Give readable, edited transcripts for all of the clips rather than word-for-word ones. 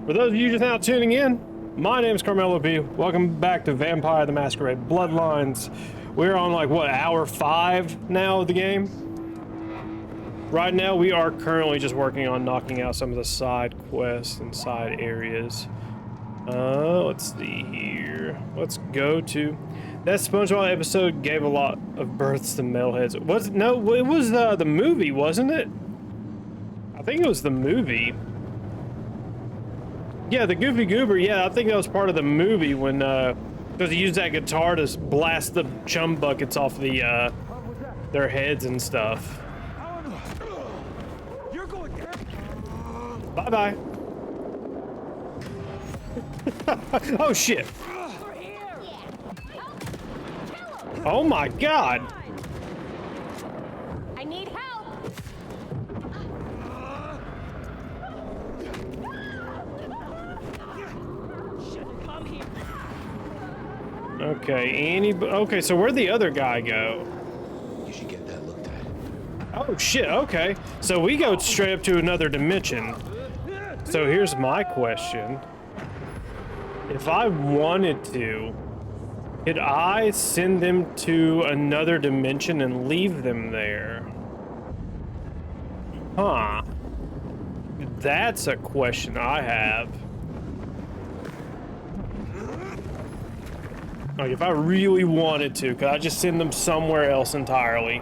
For those of you just now tuning in, my name is CarmelOP. Welcome back to Vampire the Masquerade Bloodlines. We're on like, what, hour 5 now of the game? Right now, we are currently just working on knocking out some of the side quests and side areas. Let's see here. Let's go to... That SpongeBob episode gave a lot of births to metalheads. It was the movie, wasn't it? I think it was the movie. Yeah, the Goofy Goober. Yeah, I think that was part of the movie when, because he used that guitar to blast the chum buckets off the, their heads and stuff. You're going Bye-bye. Oh, shit. Oh, my God. I need help. Come here. Okay, okay, so where'd the other guy go? You should get that looked at. Oh shit, okay. So we go straight up to another dimension. So here's my question. If I wanted to, could I send them to another dimension and leave them there? Huh. That's a question I have. Like, if I really wanted to, could I just send them somewhere else entirely?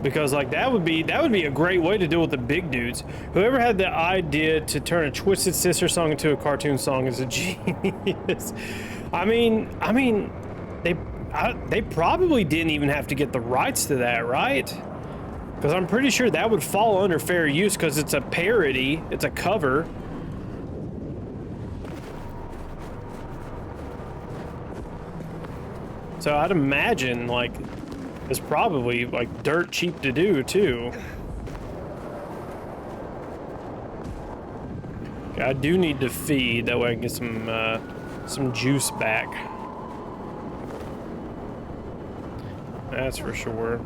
Because, like, that would be a great way to deal with the big dudes. Whoever had the idea to turn a Twisted Sister song into a cartoon song is a genius. I mean, they probably didn't even have to get the rights to that, right? Because I'm pretty sure that would fall under fair use because it's a parody, it's a cover. So I'd imagine, like, it's probably, like, dirt cheap to do, too. Okay, I do need to feed, that way I can get some juice back. That's for sure.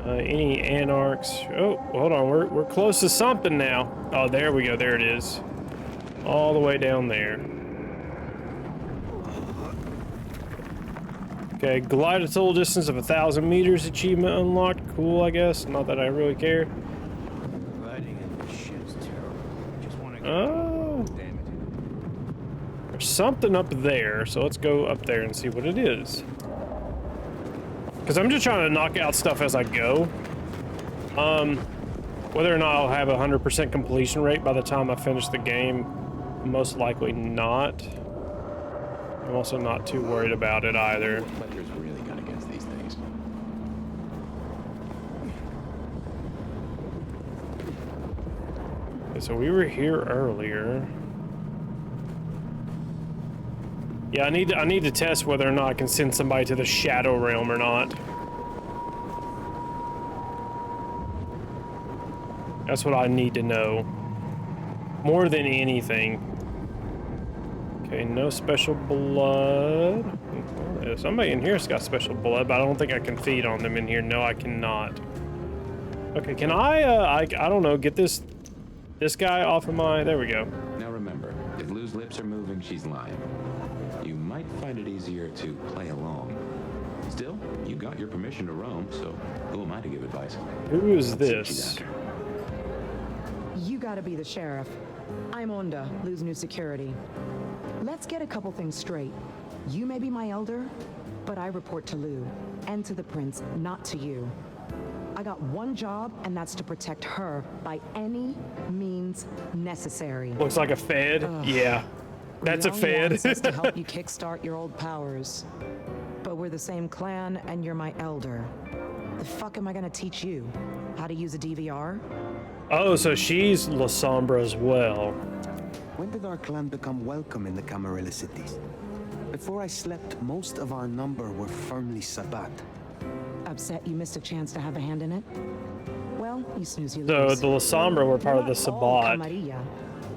Any anarchs? Oh, hold on, we're close to something now. Oh, there we go, there it is. All the way down there. Okay, glide a total distance of 1,000 meters achievement unlocked. Cool, I guess. Not that I really care. Riding in this shit's terrible. Just want to get Oh, damn it. there's something up there, so let's go up there and see what it is. Because I'm just trying to knock out stuff as I go. Whether or not I'll have a 100% completion rate by the time I finish the game, most likely not. I'm also not too worried about it either. Players really got against these things. Okay, so we were here earlier. Yeah, I need to test whether or not I can send somebody to the Shadow Realm or not. That's what I need to know. More than anything. Okay, no special blood. Somebody in here's got special blood, but I don't think I can feed on them in here. No, I cannot. Okay, can I don't know, get this guy off of my... There we go. Now remember, if Lou's lips are moving, she's lying. You might find it easier to play along. Still, you got your permission to roam, so who am I to give advice? Who is Let's see what she's this? after. You gotta be the sheriff. I'm Onda, Lou's new security. Let's get a couple things straight. You may be my elder, but I report to Lou, and to the prince, not to you. I got one job, and that's to protect her by any means necessary. Looks like a Fed. Yeah, that's a We Fed. only want is to help you kickstart your old powers. But we're the same clan, and you're my elder. The fuck am I gonna teach you? How to use a DVR? Oh, so she's La Sombra as well. When did our clan become welcome in the Camarilla cities? Before I slept, most of our number were firmly Sabbat. Upset you missed a chance to have a hand in it? Well, you snooze, you So lose. the La Sombra were part of the Not all Sabbat. Camarilla,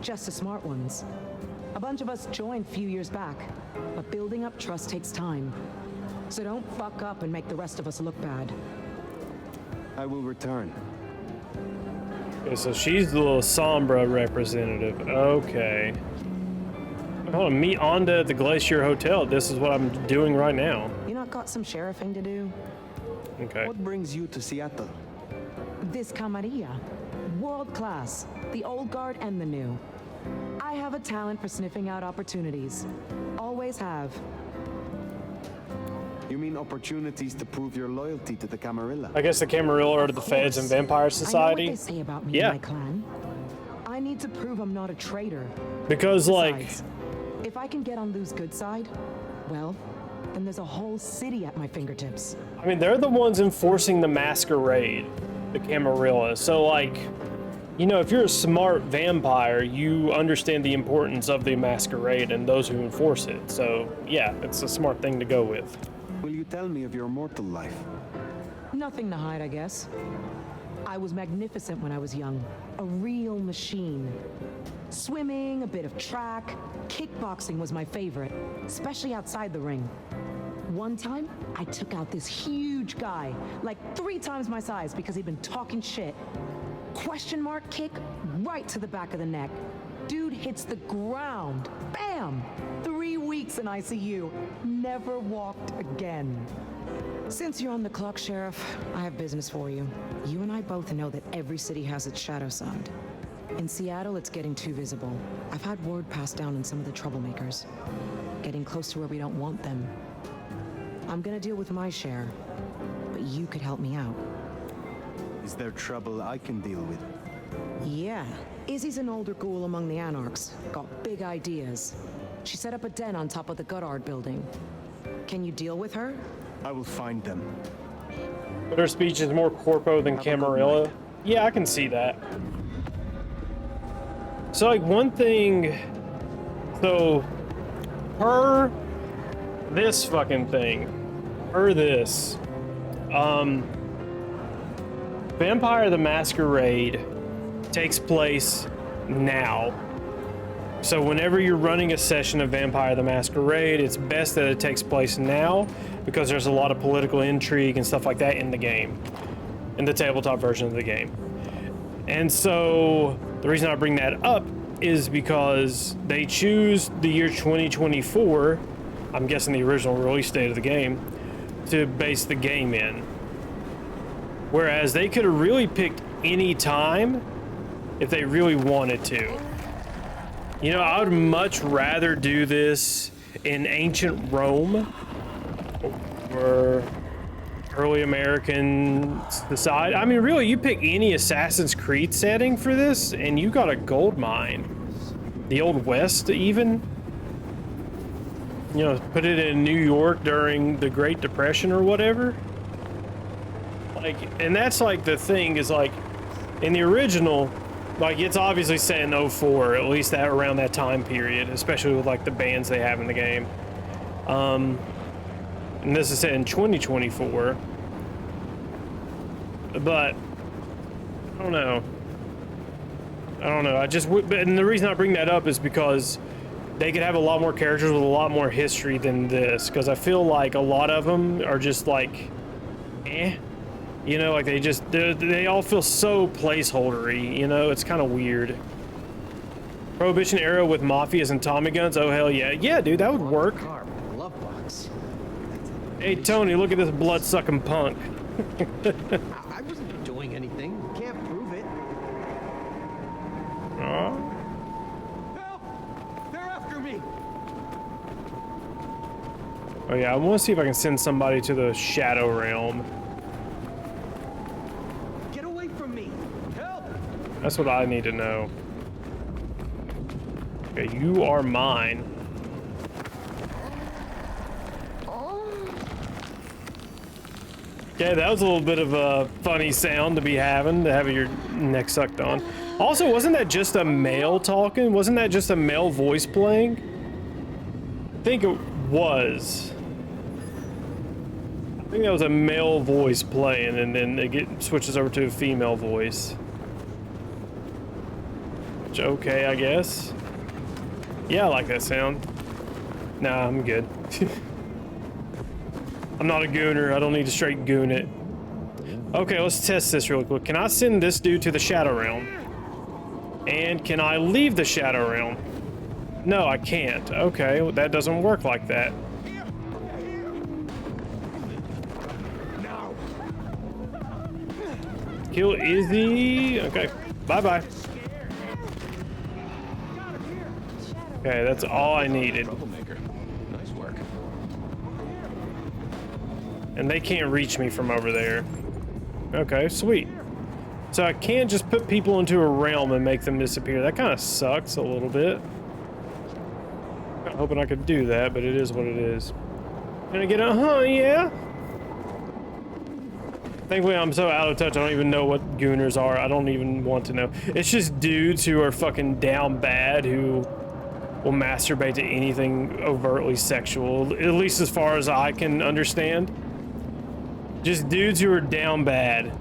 just the smart ones. A bunch of us joined a few years back, but building up trust takes time. So don't fuck up and make the rest of us look bad. I will return. Okay, so she's the little Sombra representative. Okay. Hold on, meet Onda at the Glacier Hotel. This is what I'm doing right now. You not got some sheriffing to do? Okay. What brings you to Seattle? This camarilla. World class. The old guard and the new. I have a talent for sniffing out opportunities. Always have. You mean opportunities to prove your loyalty to the Camarilla? I guess the Camarilla are to the Feds and Vampire Society. I know what they say about me Yeah. and my clan. I need to prove I'm not a traitor. Because, like, Besides, if I can get on Lou's good side, well, then there's a whole city at my fingertips. I mean, they're the ones enforcing the Masquerade, the Camarilla. So, like, you know, if you're a smart vampire, you understand the importance of the Masquerade and those who enforce it. So, yeah, it's a smart thing to go with. Will you tell me of your mortal life? Nothing to hide, I guess. I was magnificent when I was young. A real machine. Swimming, a bit of track, kickboxing was my favorite, especially outside the ring. One time, I took out this huge guy, like 3 times my size because he'd been talking shit. Question mark kick right to the back of the neck. Dude hits the ground. Bam! 3 weeks in ICU. Never walked again. Since you're on the clock, Sheriff, I have business for you. You and I both know that every city has its shadow side. In Seattle, it's getting too visible. I've had word passed down on some of the troublemakers. Getting close to where we don't want them. I'm gonna deal with my share, but you could help me out. Is there trouble I can deal with? Yeah. Izzy's an older ghoul among the Anarchs. Got big ideas. She set up a den on top of the Goddard building. Can you deal with her? I will find them. But her speech is more corpo than Have a good Camarilla. night. Yeah, I can see that. So, like, one thing... So, her... This fucking thing. Her this. Vampire the Masquerade takes place now. So whenever you're running a session of Vampire the Masquerade, it's best that it takes place now because there's a lot of political intrigue and stuff like that in the game, in the tabletop version of the game. And so the reason I bring that up is because they choose the year 2024, I'm guessing the original release date of the game, to base the game in. Whereas they could have really picked any time if they really wanted to. You know, I would much rather do this in ancient Rome or early American society. I mean, really, you pick any Assassin's Creed setting for this and you got a gold mine. The Old West, even. You know, put it in New York during the Great Depression or whatever. Like, and that's like the thing is like, in the original, like it's obviously set in 04, at least that around that time period, especially with like the bands they have in the game. And this is set in 2024. But I don't know. And the reason I bring that up is because they could have a lot more characters with a lot more history than this, because I feel like a lot of them are just like, eh. You know, like they all feel so placeholdery, you know, it's kind of weird. Prohibition era with mafias and Tommy guns, oh hell yeah. Yeah, dude, that would work. Car, love box. Hey, Tony, look at this blood-sucking punk. I wasn't doing anything. Can't prove it. Aw. Help! They're after me! Oh yeah, I want to see if I can send somebody to the Shadow Realm. Get away from me! Help! That's what I need to know. Okay, you are mine. Okay, that was a little bit of a funny sound to be having, to have your neck sucked on. Also, wasn't that just a male talking? Wasn't that just a male voice playing? I think it was. I think that was a male voice playing, and then it switches over to a female voice. Which, okay, I guess. Yeah, I like that sound. Nah, I'm good. I'm not a gooner. I don't need to straight goon it. Okay, let's test this real quick. Can I send this dude to the Shadow Realm? And can I leave the Shadow Realm? No, I can't. Okay, well, that doesn't work like that. Kill Izzy. Okay, bye-bye. Okay, that's all I needed. Troublemaker. Nice work. And they can't reach me from over there. Okay, sweet. So I can't just put people into a realm and make them disappear. That kind of sucks a little bit. I'm hoping I could do that, but it is what it is. Can I get a yeah? Thankfully, I'm so out of touch, I don't even know what gooners are. I don't even want to know. It's just dudes who are fucking down bad who will masturbate to anything overtly sexual, at least as far as I can understand. Just dudes who are down bad.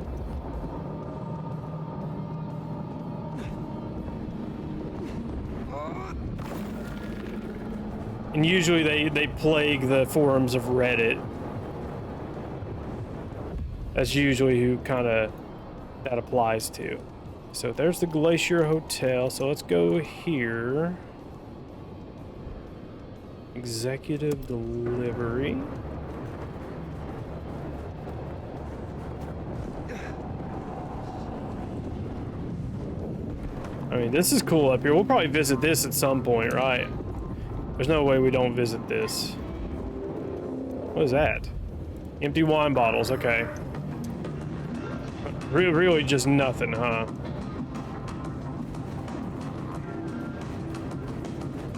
And usually they plague the forums of Reddit. That's usually who kind of that applies to. So there's the Glacier Hotel. So let's go here. Executive delivery. I mean, this is cool up here. We'll probably visit this at some point, right? There's no way we don't visit this. What is that? Empty wine bottles, okay. Really just nothing, huh?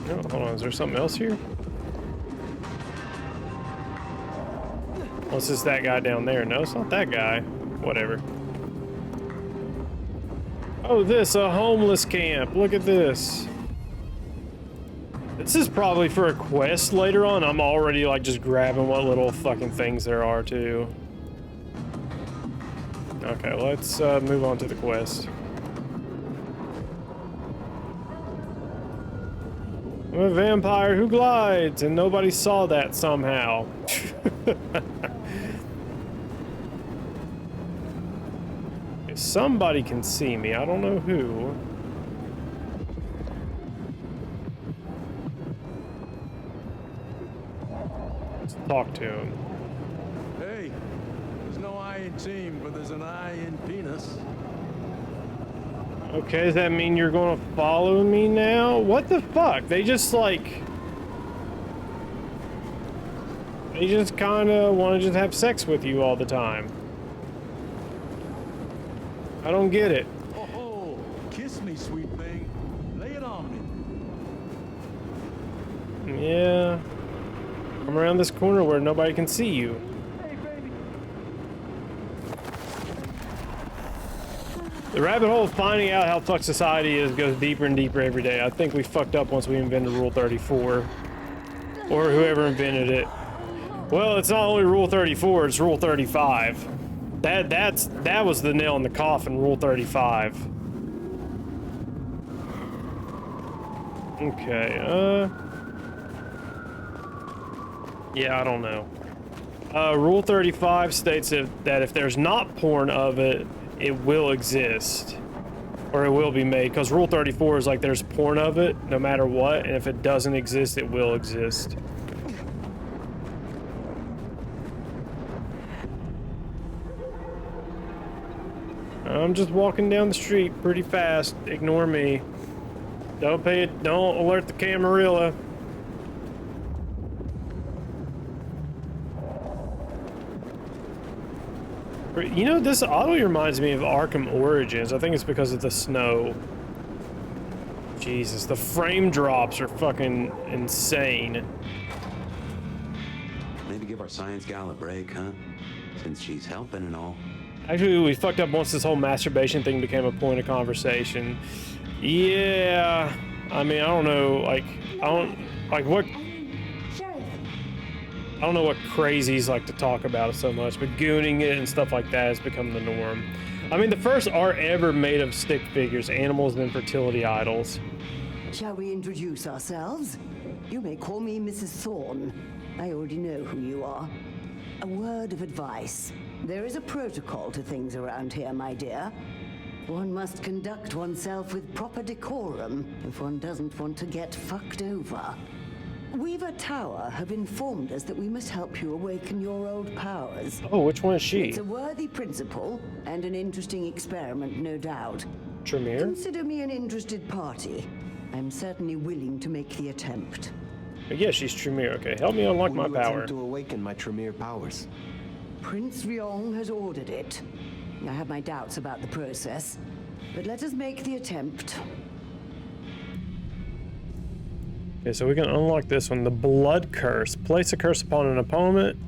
Oh, hold on, is there something else here? Unless it's that guy down there. No, it's not that guy. Whatever. Oh, a homeless camp. Look at this. This is probably for a quest later on. I'm already like just grabbing what little fucking things there are too. Okay, let's move on to the quest. I'm a vampire who glides, and nobody saw that somehow. Somebody can see me. I don't know who. Let's talk to him. Hey, there's no I in team, but there's an I in penis. Okay, does that mean you're gonna follow me now? What the fuck? They just like... They just kinda wanna just have sex with you all the time. I don't get it. Oh, kiss me, sweet thing. Lay it on me. Yeah. Come around this corner where nobody can see you. Hey, baby. The rabbit hole of finding out how fucked society is goes deeper and deeper every day. I think we fucked up once we invented Rule 34. Or whoever invented it. Well, it's not only Rule 34, it's Rule 35. That was the nail in the coffin, Rule 35. Okay, yeah, I don't know. Rule 35 states that if there's not porn of it, it will exist. Or it will be made, because Rule 34 is like there's porn of it, no matter what, and if it doesn't exist, it will exist. I'm just walking down the street pretty fast. Ignore me. Don't alert the Camarilla. You know, this auto reminds me of Arkham Origins. I think it's because of the snow. Jesus, the frame drops are fucking insane. Maybe give our science gal a break, huh? Since she's helping and all. Actually, we fucked up once this whole masturbation thing became a point of conversation. Yeah, I mean, I don't know, like, I don't know what crazies like to talk about it so much, but gooning it and stuff like that has become the norm. I mean, the first art ever made of stick figures, animals, and fertility idols. Shall we introduce ourselves? You may call me Mrs. Thorne. I already know who you are. A word of advice. There is a protocol to things around here, my dear. One must conduct oneself with proper decorum if one doesn't want to get fucked over. Weaver Tower have informed us that we must help you awaken your old powers. Oh, which one is she? It's a worthy principle and an interesting experiment, no doubt. Tremere? Consider me an interested party. I'm certainly willing to make the attempt. Yeah, she's Tremere. Okay, help me unlock my Will you power. attempt to awaken my Tremere powers? Prince Ryong has ordered it. I have my doubts about the process, but let us make the attempt. Okay, so we can unlock this one. The Blood Curse. Place a curse upon an opponent.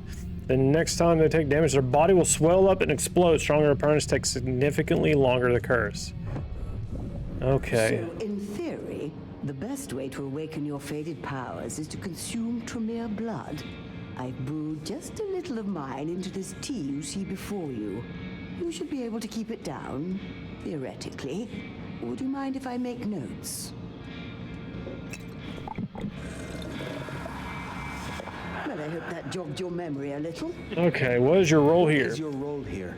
The next time they take damage, their body will swell up and explode. Stronger opponents take significantly longer to curse. Okay. So, in theory, the best way to awaken your faded powers is to consume Tremere blood. I've brewed just a little of mine into this tea you see before you. You should be able to keep it down, theoretically. Would you mind if I make notes? Well, I hope that jogged your memory a little. Okay, what is your role What here? is your role here?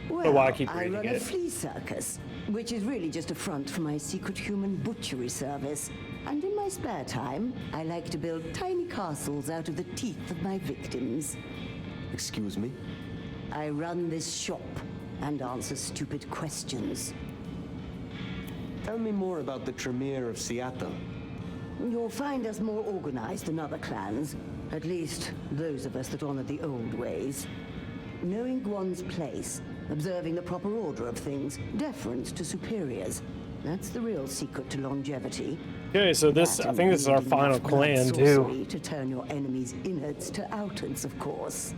Well, why I keep I reading run a it. flea circus, which is really just a front for my secret human butchery service. And in my spare time, I like to build tiny castles out of the teeth of my victims. Excuse me? I run this shop and answer stupid questions. Tell me more about the Tremere of Seattle. You'll find us more organized than other clans, at least those of us that honor the old ways. Knowing one's place, observing the proper order of things, deference to superiors. That's the real secret to longevity. Okay, so this, That I think this is our and final enough blood clan too. sorcery to turn your enemy's innards to outards, of course.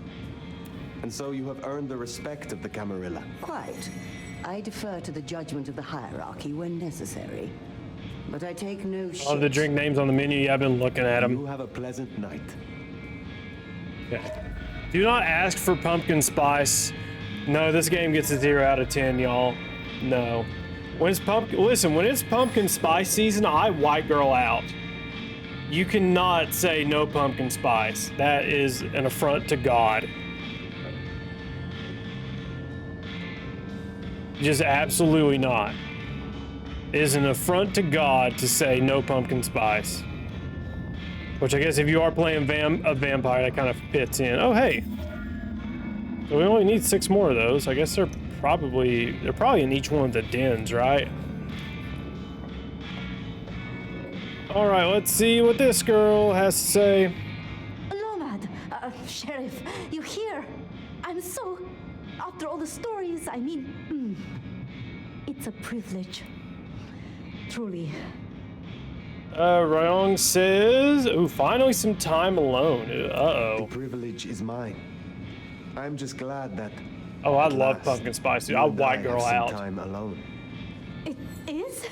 And so you have earned the respect of the Camarilla. Quite. I defer to the judgment of the hierarchy when necessary. But I take no shit. All the drink names on the menu, yeah, I've been looking at them. You have a pleasant night. Okay. Do not ask for pumpkin spice. No, this game gets a 0 out of 10, y'all. No. When it's when it's pumpkin spice season, I white girl out. You cannot say no pumpkin spice. That is an affront to God. Just absolutely not. It is an affront to God to say no pumpkin spice. Which I guess if you are playing a vampire, that kind of fits in. Oh, hey. So we only need 6 more of those. I guess they're probably in each one of the dens, right? All right, let's see what this girl has to say. Nomad, Sheriff, you here? I'm so... After all the stories, I mean... it's a privilege. Truly. Ryong says, ooh, finally some time alone. The Uh-oh. privilege is mine. I'm just glad that. Oh, I at love last, pumpkin spice. you I'll and white I girl have some out. time alone. It is?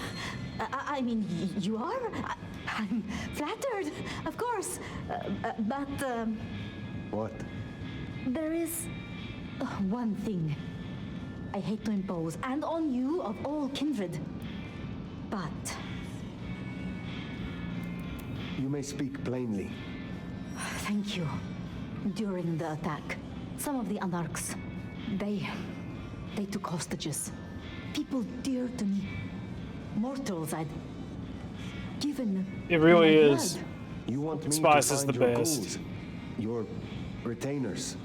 I mean, you are? I'm flattered, of course. But What? there is one thing I hate to impose, and on you of all kindred. But You may speak plainly. thank you. During the attack, some of the anarchs, they took hostages. People dear to me. Mortals I'd given It really my is. blood. You want me Spice to is find the your best. ghouls, your retainers.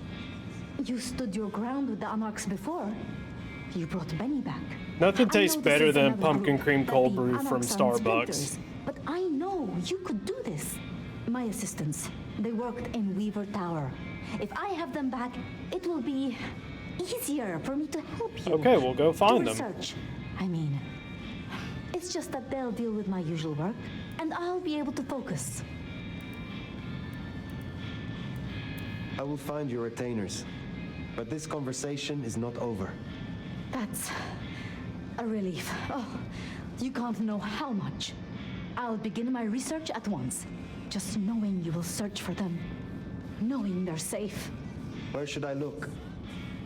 You stood your ground with the anarchs before. You brought Benny back. Nothing I tastes know this better is than another pumpkin group cream that cold the brew from anarchs are Starbucks. traitors, But I know you could do this. My assistants, they worked in Weaver Tower. If I have them back, it will be easier for me to help you. Okay, we'll go find Do them. research. I mean, it's just that they'll deal with my usual work, and I'll be able to focus. I will find your retainers. But this conversation is not over. That's a relief. Oh, you can't know how much. I'll begin my research at once. Just knowing you will search for them. Knowing they're safe. Where should I look?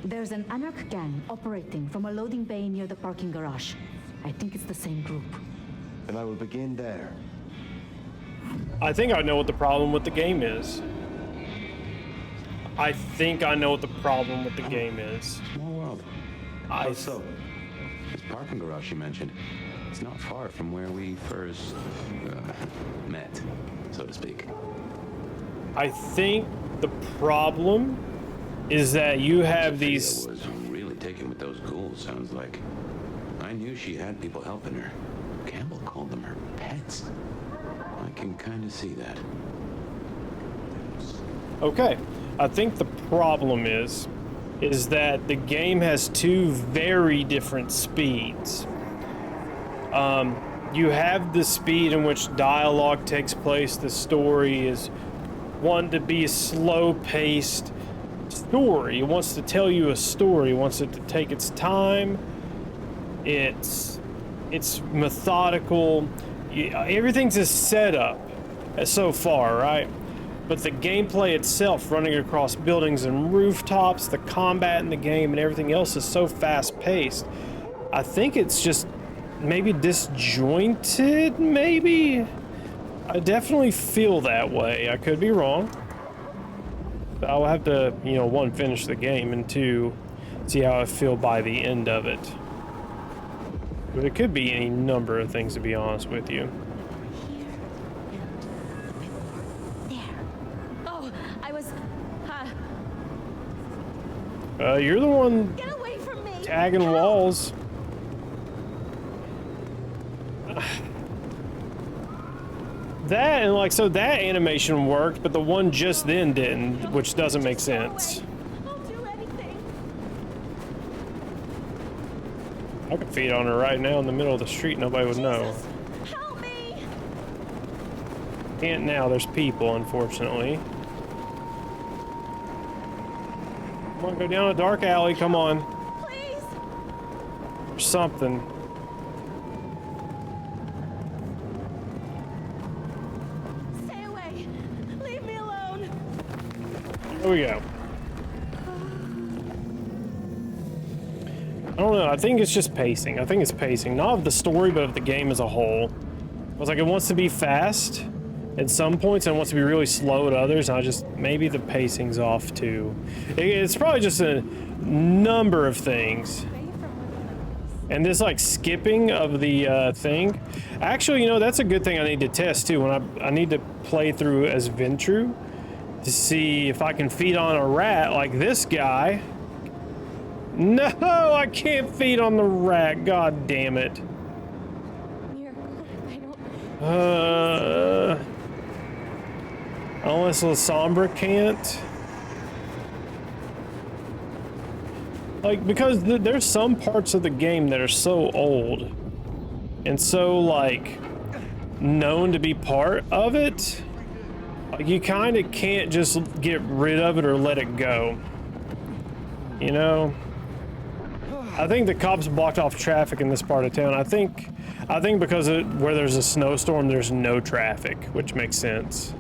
There's an anarch gang operating from a loading bay near the parking garage. I think it's the same group. And I will begin there. I think I know what the problem with the game is. I think I know what the problem with the game is. Small world. I How so? This parking garage you mentioned, it's not far from where we first met, so to speak. I think the problem is that you have these. Sophia was really taken with those ghouls, sounds like. I knew she had people helping her. Campbell called them her pets. I can kind of see that. Okay, I think the problem is that the game has two very different speeds. You have the speed in which dialogue takes place. The story is one to be a slow-paced story. It wants to tell you a story. It wants it to take its time. It's methodical. Everything's a setup so far, right? But the gameplay itself, running across buildings and rooftops, the combat in the game, and everything else is so fast-paced. I think it's just maybe disjointed, maybe? I definitely feel that way. I could be wrong. But I'll have to, you know, one, finish the game, and two, see how I feel by the end of it. But it could be any number of things, to be honest with you. You're the one Get away from me! tagging walls. That and like, so that animation worked, but the one just then didn't, which doesn't make sense. I'll do anything. I could feed on her right now in the middle of the street, nobody would know. Jesus, help me! Can't now, there's people, unfortunately. Come on, go down a dark alley, come on. Please! Or something. Stay away! Leave me alone! Here we go. I don't know, I think it's just pacing. I think it's pacing, not of the story, but of the game as a whole. I was like, it wants to be fast at some points and it wants to be really slow at others, and I just, maybe the pacing's off too. It's probably just a number of things. And this like skipping of the thing. Actually, you know, that's a good thing I need to test too. When I need to play through as Ventru to see if I can feed on a rat like this guy. No, I can't feed on the rat. God damn it. Unless La Sombra can't. Like, because there's some parts of the game that are so old and so, like, known to be part of it. Like, you kind of can't just get rid of it or let it go. You know? I think the cops blocked off traffic in this part of town. I think because where there's a snowstorm, there's no traffic, which makes sense.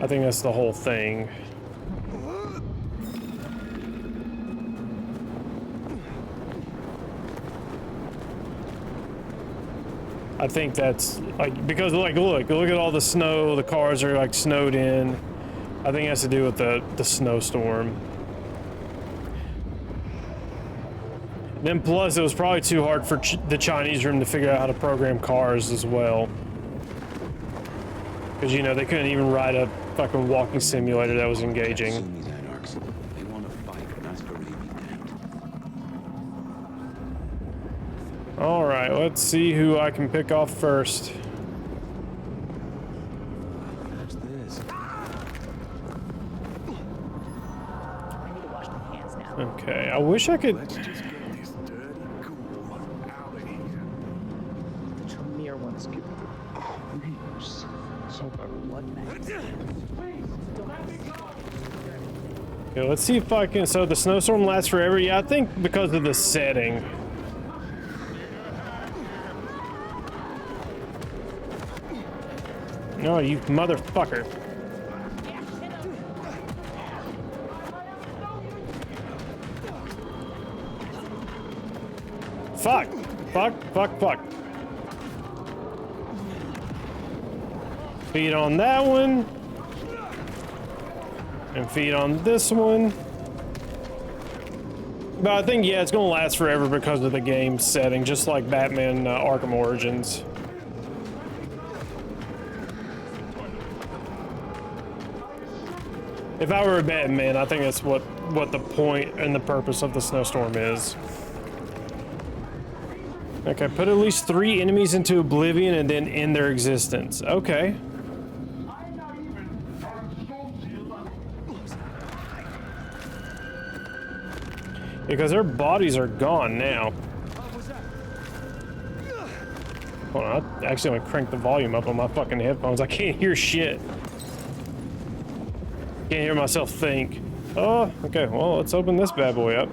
I think that's the whole thing. I think that's like, because like, look at all the snow, the cars are like snowed in. I think it has to do with the snowstorm. Then plus it was probably too hard for the Chinese room to figure out how to program cars as well. Because, you know, they couldn't even ride a fucking walking simulator that was engaging. These anarchs, they want to fight Masquerade be damned. Alright, let's see who I can pick off first. What's this? I need to wash my hands now. Okay, I wish I could... Let's just get this dirty ghoul out of here. The Tremere ones give readers. So are Bloodlines. Okay, let's see if I can... So the snowstorm lasts forever? Yeah, I think because of the setting. No, you motherfucker. Fuck! Fuck. Feed on that one. and feed on this one. But I think, yeah, it's gonna last forever because of the game setting, just like Batman Arkham Origins. If I were a Batman, I think that's what the point and the purpose of the snowstorm is. Okay, put at least 3 enemies into oblivion and then end their existence. Okay. Because their bodies are gone now. Hold on, I actually want to crank the volume up on my fucking headphones. I can't hear shit. Can't hear myself think. Oh, okay, well, let's open this bad boy up.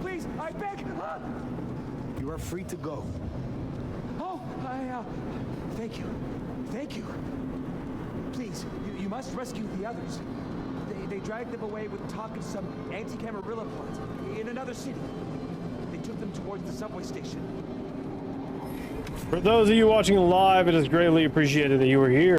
Please, I beg. You are free to go. Oh, thank you. Thank you. Please, you must rescue the others. They dragged them away with talk of some anti-Camarilla plot in another city. They took them towards the subway station. For those of you watching live, it is greatly appreciated that you were here.